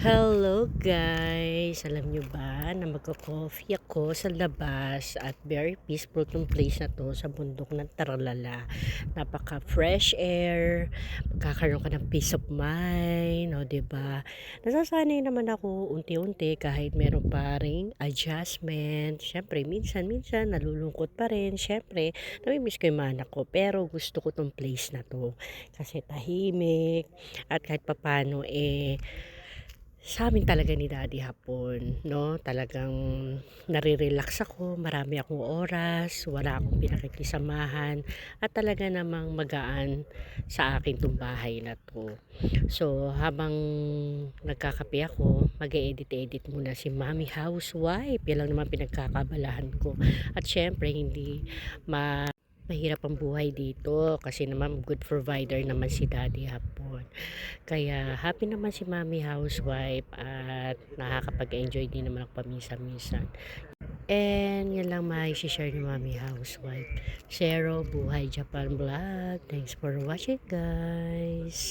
Hello guys! Alam nyo ba na magko-coffee ako sa labas at very peaceful tong place na to sa bundok ng Tarlala. Napaka fresh air, magkakaroon ka ng peace of mind, no, 'di ba? Nasasanay naman ako unti-unti kahit meron pa ring adjustment. Syempre, minsan-minsan nalulungkot pa rin. Syempre, nami-miss ko yung mga anak ko, pero gusto ko tong place na to kasi tahimik at kahit papano sa'min talaga ni daddy hapon 'no, talagang nare-relax ako, marami akong oras, wala akong pinakikisamahan at talaga namang magaan sa akin 'tong bahay na 'to. So, habang nagkakape ako, mag-e-edit-edit muna si mommy housewife, 'yan lang naman pinagkakabalahan ko. At siyempre hindi mahirap ang buhay dito kasi naman good provider naman si daddy hapon. Kaya happy naman si mommy housewife at nakakapag-enjoy din naman ako paminsan-minsan. And yan lang mai-share ni mommy housewife. Zero Buhay Japan Vlog. Thanks for watching guys.